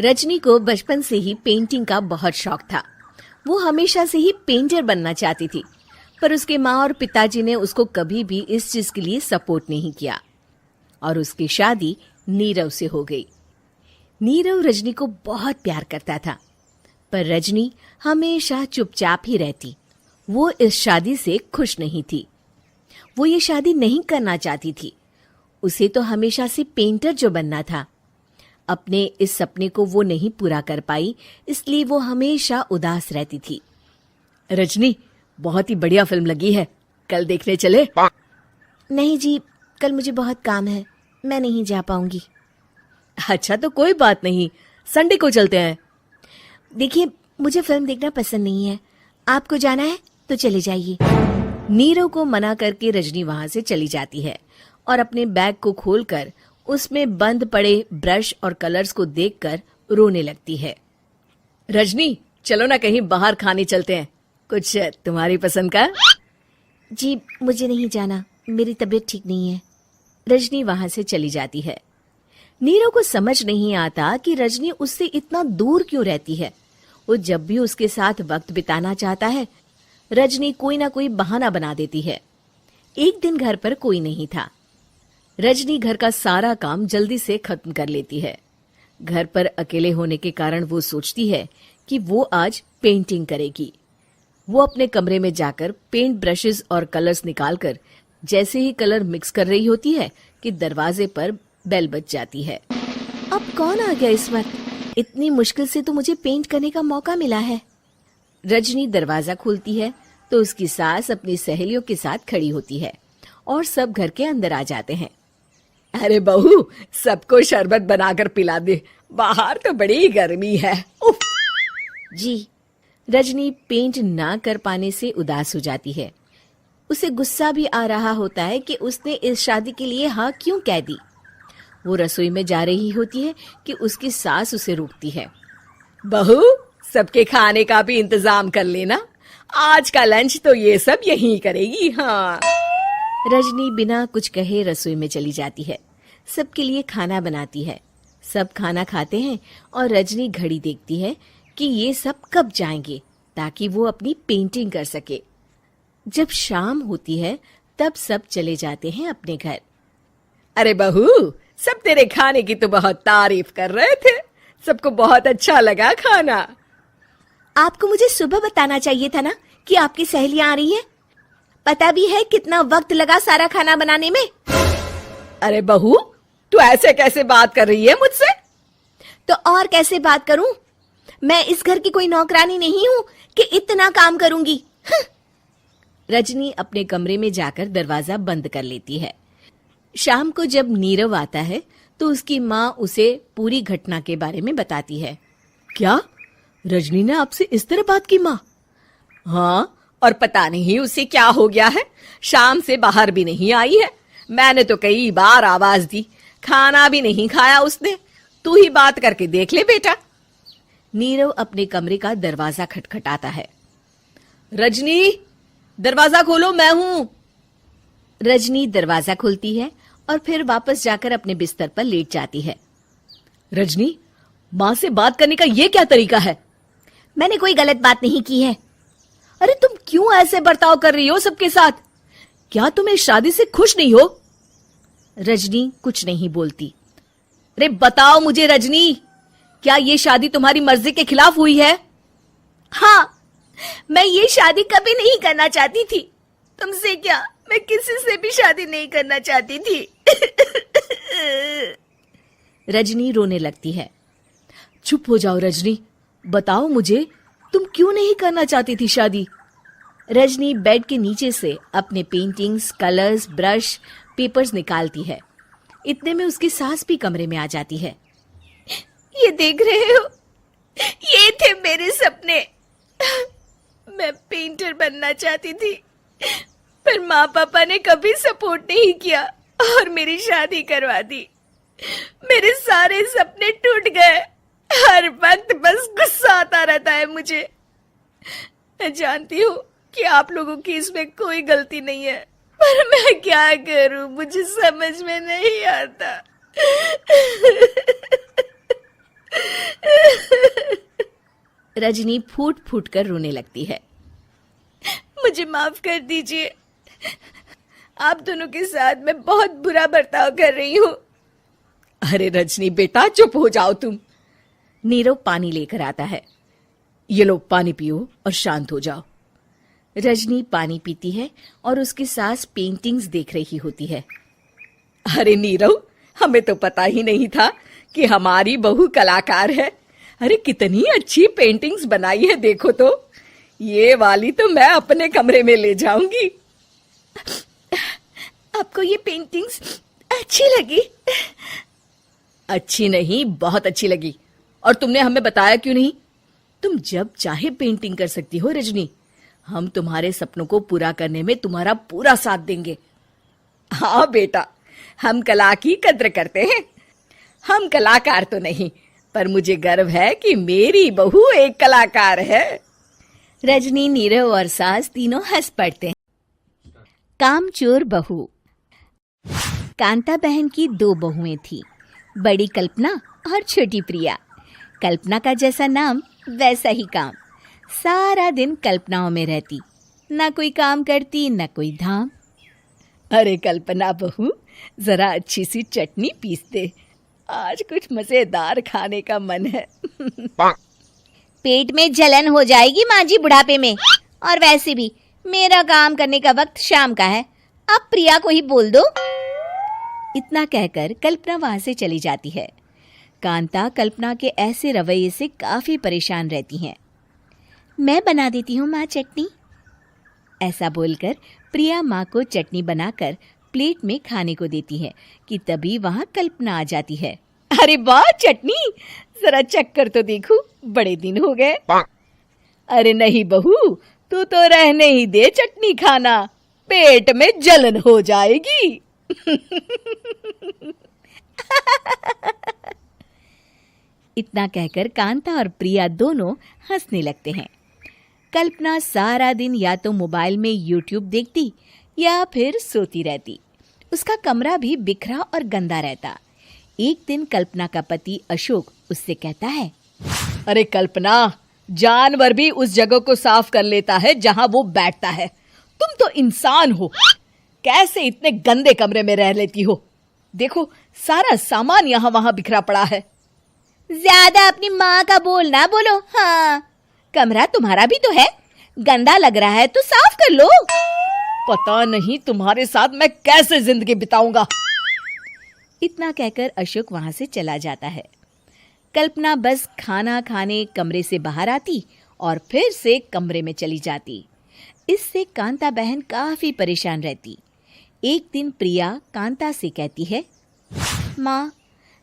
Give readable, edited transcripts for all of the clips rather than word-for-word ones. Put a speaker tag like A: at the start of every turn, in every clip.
A: रजनी को बचपन से ही पेंटिंग का बहुत शौक था। वो हमेशा से ही पेंटर बनना चाहती थी, पर उसके माँ और पिताजी ने उसको कभी भी इस चीज के लिए सपोर्ट नहीं किया और उसकी शादी नीरव से हो गई। नीरव रजनी को बहुत प्यार करता था, पर रजनी हमेशा चुपचाप ही रहती। वो इस शादी से खुश नहीं थी। वो ये शादी नहीं करना चाहती थी। उसे तो हमेशा से पेंटर जो बनना था। अपने इस सपने को वो नहीं पूरा कर पाई, इसलिए वो हमेशा उदास रहती थी। रजनी, बहुत ही बढ़िया फिल्म लगी है, कल देखने चले?
B: नहीं जी, कल मुझे बहुत काम है, मैं नहीं जा पाऊंगी।
A: अच्छा तो कोई बात नहीं, संडे को चलते हैं।
B: देखिए, मुझे फिल्म देखना पसंद नहीं है। आपको जाना है तो चले जाइए।
A: नीरव को मना करके रजनी वहां से चली जाती है और अपने बैग को खोलकर उसमें बंद पड़े ब्रश और कलर्स को देखकर रोने लगती है। रजनी, चलो ना कहीं बाहर खाने चलते हैं, कुछ तुम्हारी पसंद का।
B: जी, मुझे नहीं जाना, मेरी तबीयत ठीक नहीं है।
A: रजनी वहां से चली जाती है। नीरव को समझ नहीं आता कि रजनी उससे इतना दूर क्यों रहती है। वो जब भी उसके साथ वक्त बिताना चाहता है, रजनी कोई ना कोई बहाना बना देती है। एक दिन घर पर कोई नहीं था। रजनी घर का सारा काम जल्दी से खत्म कर लेती है। घर पर अकेले होने के कारण वो सोचती है कि वो आज पेंटिंग करेगी। वो अपने कमरे में जाकर पेंट ब्रशेस और कलर्स निकालकर जैसे ही कलर मिक्स कर रही होती है कि दरवाजे पर बेल बज जाती है।
B: अब कौन आ गया इस वक्त? इतनी मुश्किल से तो मुझे पेंट करने का मौका मिला है।
A: रजनी दरवाजा खोलती है तो उसकी सास अपनी सहेलियों के साथ खड़ी होती है और सब घर के अंदर आ जाते हैं। अरे बहू, सबको शरबत बनाकर पिला दे, बाहर तो बड़ी गर्मी है। उफ।
B: जी।
A: रजनी पेंट ना कर पाने से उदास हो जाती है। उसे गुस्सा भी आ रहा होता है कि उसने इस शादी के लिए हाँ क्यों कह दी। वो रसोई में जा रही होती है कि उसकी सास उसे रोकती है। बहू, सबके खाने का भी इंतजाम कर लेना, आज का लंच तो ये सब यहीं करेगी। हाँ। रजनी बिना कुछ कहे रसोई में चली जाती है। सबके लिए खाना बनाती है। सब खाना खाते हैं और रजनी घड़ी देखती है कि ये सब कब जाएंगे ताकि वो अपनी पेंटिंग कर सके। जब शाम होती है तब सब चले जाते हैं अपने घर। अरे बहू, सब तेरे खाने की तो बहुत तारीफ कर रहे थे, सबको बहुत अच्छा लगा खाना।
B: आपको मुझे सुबह बताना चाहिए था ना कि आपकी सहेलियां आ रही हैं। पता भी है कितना वक्त लगा सारा खाना बनाने में।
A: अरे बहू, तू ऐसे कैसे बात कर रही है मुझसे?
B: तो और कैसे बात करूं? मैं इस घर की कोई नौकरानी नहीं हूं कि इतना काम करूंगी।
A: रजनी अपने कमरे में जाकर दरवाजा बंद कर लेती है। शाम को जब नीरव आता है तो उसकी माँ उसे पूरी घटना के बारे में बताती है। क्या रजनी ने आपसे इस तरह बात की माँ? हाँ, और पता नहीं उसे क्या हो गया है, शाम से बाहर भी नहीं आई है। मैंने तो कई बार आवाज दी, खाना भी नहीं खाया उसने। तू ही बात करके देख ले बेटा। नीरव अपने कमरे का दरवाजा खटखटाता है। रजनी, दरवाजा खोलो, मैं हूं। रजनी दरवाजा खोलती है और फिर वापस जाकर अपने बिस्तर पर लेट जाती है। रजनी, माँ से बात करने का ये क्या तरीका है?
B: मैंने कोई गलत बात नहीं की है।
A: अरे तुम क्यों ऐसे बर्ताव कर रही हो सबके साथ? क्या तुम इस शादी से खुश नहीं हो? रजनी कुछ नहीं बोलती। अरे बताओ मुझे रजनी, क्या ये शादी तुम्हारी मर्जी के खिलाफ हुई है?
B: हाँ, मैं ये शादी कभी नहीं करना चाहती थी। तुमसे क्या, मैं किसी से भी शादी नहीं करना चाहती थी।
A: रजनी रोने लगती है। चुप हो जाओ रजनी, बताओ मुझे, तुम क्यों नहीं करना चाहती थी शादी? रजनी बेड के नीचे से अपने पेंटिंग्स, कलर्स, ब्रश, पेपर्स निकालती है। इतने में उसकी सास भी कमरे में आ जाती है।
B: ये देख रहे हो, ये थे मेरे सपने। मैं पेंटर बनना चाहती थी, पर माँ पापा ने कभी सपोर्ट नहीं किया और मेरी शादी करवा दी। मेरे सारे सपने टूट गए। हर वक्त बस गुस्सा आता रहता है मुझे। मैं जानती हूँ कि आप लोगों की इसमें कोई गलती नहीं है, पर मैं क्या करूं, मुझे समझ में नहीं आता।
A: रजनी फूट फूट कर रोने लगती है।
B: मुझे माफ कर दीजिए, आप दोनों के साथ मैं बहुत बुरा बर्ताव कर रही हूँ।
A: अरे रजनी बेटा चुप हो जाओ तुम। नीरव पानी लेकर आता है। ये लो पानी पियो और शांत हो जाओ। रजनी पानी पीती है और उसकी सास पेंटिंग्स देख रही होती है। अरे नीरव, हमें तो पता ही नहीं था कि हमारी बहू कलाकार है। अरे कितनी अच्छी पेंटिंग्स बनाई है, देखो तो। ये वाली तो मैं अपने कमरे में ले जाऊंगी।
B: आपको ये पेंटिंग्स अच्छी लगी?
A: अच्छी नहीं, बहुत अच्छी लगी। और तुमने हमें बताया क्यों नहीं? तुम जब चाहे पेंटिंग कर सकती हो रजनी। हम तुम्हारे सपनों को पूरा करने में तुम्हारा पूरा साथ देंगे। हाँ बेटा, हम कला की कद्र करते हैं। हम कलाकार तो नहीं, पर मुझे गर्व है कि मेरी बहू एक कलाकार है। रजनी, नीरव और सास तीनों हंस पड़ते हैं। कामचोर बहू। कांता बहन की 2 बहुएं थी, बड़ी कल्पना और छोटी प्रिया। कल्पना का जैसा नाम वैसा ही काम। सारा दिन कल्पनाओं में रहती, ना कोई काम करती ना कोई धाम। अरे कल्पना बहू, जरा अच्छी सी चटनी पीस दे, आज कुछ मजेदार खाने का मन है।
C: पेट में जलन हो जाएगी माँ जी बुढ़ापे में, और वैसे भी मेरा काम करने का वक्त शाम का है। अब प्रिया को ही बोल दो।
A: इतना कहकर कल्पना वहां से चली जाती है। कांता कल्पना के ऐसे रवैये से काफी परेशान रहती हैं। मैं बना देती हूँ माँ चटनी। ऐसा बोलकर प्रिया माँ को चटनी बनाकर प्लेट में खाने को देती है कि तभी वहां कल्पना आ जाती है। अरे वाह चटनी, जरा चक्कर तो देखूं, बड़े दिन हो गए। अरे नहीं बहू, तू तो रहने ही दे चटनी खाना, पेट में जलन हो जाएगी। इतना कहकर कांता और प्रिया दोनों हंसने लगते हैं। कल्पना सारा दिन या तो मोबाइल में यूट्यूब देखती या फिर सोती रहती। उसका कमरा भी बिखरा और गंदा रहता। एक दिन कल्पना का पति अशोक उससे कहता है, अरे कल्पना, जानवर भी उस जगह को साफ कर लेता है जहां वो बैठता है। तुम तो इंसान हो, कैसे इतने गंदे कमरे में रह लेती हो? देखो सारा सामान यहाँ वहां बिखरा पड़ा है।
C: ज्यादा अपनी माँ का बोल ना बोलो। हाँ, कमरा तुम्हारा भी तो है, गंदा लग रहा है तो साफ कर लो।
A: पता नहीं तुम्हारे साथ मैं कैसे जिंदगी बिताऊंगा। इतना कहकर अशोक वहां से चला जाता है। कल्पना बस खाना खाने कमरे से बाहर आती और फिर से कमरे में चली जाती। इससे कांता बहन काफी परेशान रहती। एक दिन प्रिया कांता से कहती है,
C: माँ,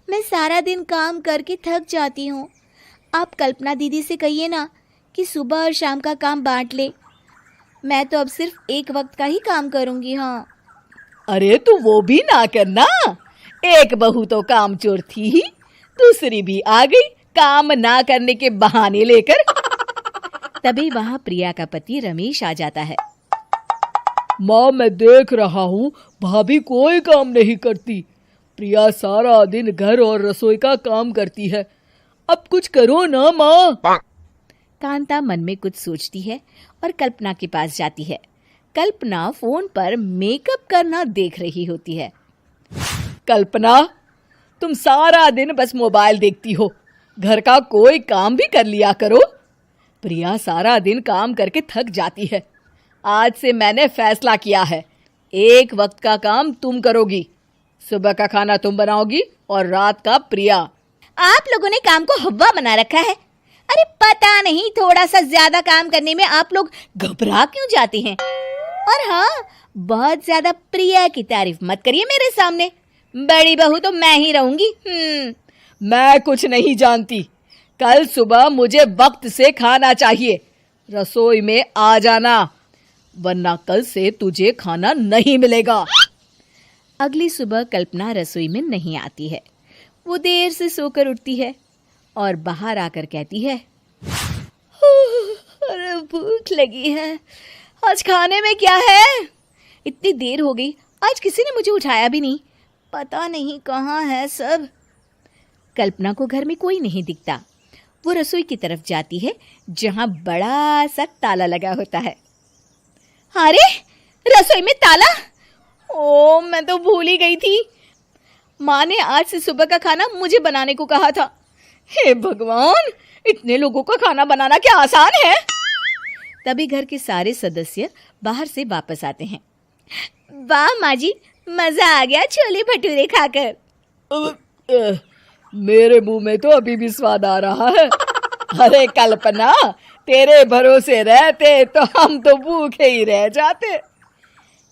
C: मैं सारा दिन काम करके थक जाती हूँ। आप कल्पना दीदी से कहिए ना कि सुबह और शाम का काम बांट ले। मैं तो अब सिर्फ एक वक्त का ही काम करूंगी। हाँ।
A: अरे तू वो भी ना करना, एक बहू तो कामचोर थी ही, दूसरी भी आ गई काम ना करने के बहाने लेकर। तभी वहां प्रिया का पति रमेश आ जाता है।
D: माँ, मैं देख रहा हूँ भाभी कोई काम नहीं करती। प्रिया सारा दिन घर और रसोई का काम करती है, अब कुछ करो ना माँ।
A: कांता मन में कुछ सोचती है और कल्पना के पास जाती है। कल्पना फोन पर मेकअप करना देख रही होती है। कल्पना, तुम सारा दिन बस मोबाइल देखती हो, घर का कोई काम भी कर लिया करो। प्रिया सारा दिन काम करके थक जाती है। आज से मैंने फैसला किया है, एक वक्त का काम तुम करोगी। सुबह का खाना तुम बनाओगी और रात का प्रिया।
C: आप लोगों ने काम को हव्वा बना रखा है। अरे पता नहीं थोड़ा सा ज्यादा काम करने में आप लोग घबरा क्यों जाते हैं। और हाँ, बहुत ज्यादा प्रिया की तारीफ मत करिए मेरे सामने, बड़ी बहू तो मैं ही रहूंगी।
A: मैं कुछ नहीं जानती, कल सुबह मुझे वक्त से खाना चाहिए। रसोई में आ जाना, वरना कल से तुझे खाना नहीं मिलेगा। अगली सुबह कल्पना रसोई में नहीं आती है। वो देर से सोकर उठती है और बाहर आकर कहती है, अरे भूख लगी है, आज खाने में क्या है? इतनी देर हो गई, आज किसी ने मुझे उठाया भी नहीं, पता नहीं कहाँ है सब। कल्पना को घर में कोई नहीं दिखता।
C: वो रसोई की तरफ जाती है जहां बड़ा सा ताला लगा होता है। अरे, रसोई में ताला! ओ, मैं तो भूल ही गई थी। माँ ने आज से सुबह का खाना मुझे बनाने को कहा था। हे भगवान, इतने लोगों का खाना बनाना क्या आसान है? तभी घर के सारे सदस्य बाहर से वापस आते हैं। वाह माँ जी, मजा आ गया छोले भटूरे खाकर।
D: मेरे मुंह में तो अभी भी स्वाद आ रहा है। अरे कल्पना, तेरे भरोसे रहते तो हम तो भूखे ही रह जाते।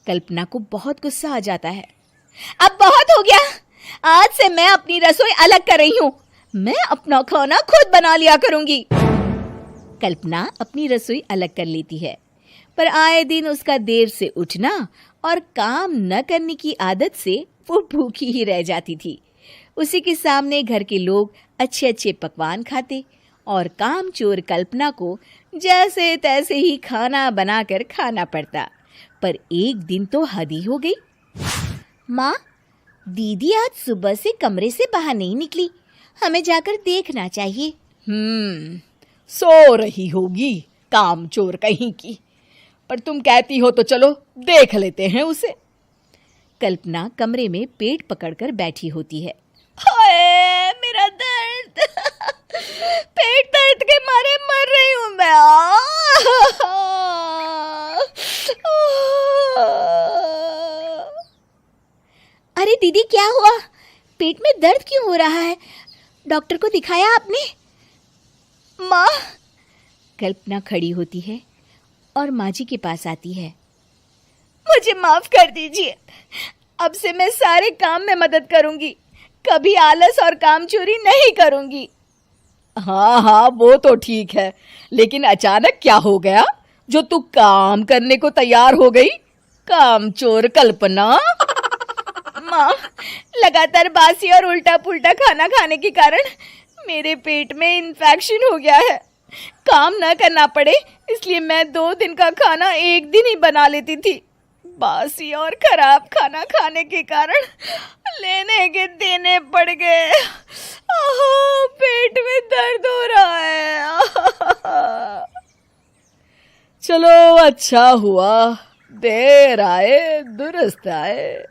C: कल्पना को बहुत गुस्सा आ जाता है। अब बहुत हो गया, आज से मैं अपनी रसोई अलग कर रही हूँ। मैं अपना खाना खुद बना लिया करूंगी। कल्पना अपनी रसोई अलग कर लेती है, पर आए दिन उसका देर से उठना और काम न करने की आदत से वो भूखी ही रह जाती थी। उसी के सामने घर के लोग अच्छे अच्छे पकवान खाते और कामचोर कल्पना को जैसे तैसे ही खाना बनाकर खाना पड़ता। पर एक दिन तो हद ही हो गई। माँ, दीदी आज सुबह से कमरे से बाहर नहीं निकली, हमें जाकर देखना चाहिए।
D: सो रही होगी कामचोर कहीं की। पर तुम कहती हो तो चलो देख लेते हैं उसे।
C: कल्पना कमरे में पेट पकड़कर बैठी होती है।
B: हाय, मेरा दर्द! पेट दर्द के मारे मर रही हूं मैं।
C: अरे दीदी, क्या हुआ? पेट में दर्द क्यों हो रहा है? डॉक्टर को दिखाया आपने?
B: माँ!
C: कल्पना खड़ी होती है और माँ जी के पास आती है।
B: मुझे माफ कर दीजिए, अब से मैं सारे काम में मदद करूंगी, कभी आलस और कामचोरी नहीं करूंगी।
D: हाँ हाँ, वो तो ठीक है, लेकिन अचानक क्या हो गया जो तू काम करने को तैयार हो गई? कामचोर कल्पना।
B: माँ, लगातार बासी और उल्टा पुल्टा खाना खाने के कारण मेरे पेट में इन्फेक्शन हो गया है। काम न करना पड़े इसलिए मैं 2 दिन का खाना एक दिन ही बना लेती थी। बासी और खराब खाना खाने के कारण लेने के देने पड़ गए। पेट में दर्द हो रहा है।
D: चलो अच्छा हुआ, देर आए दुरुस्त आए।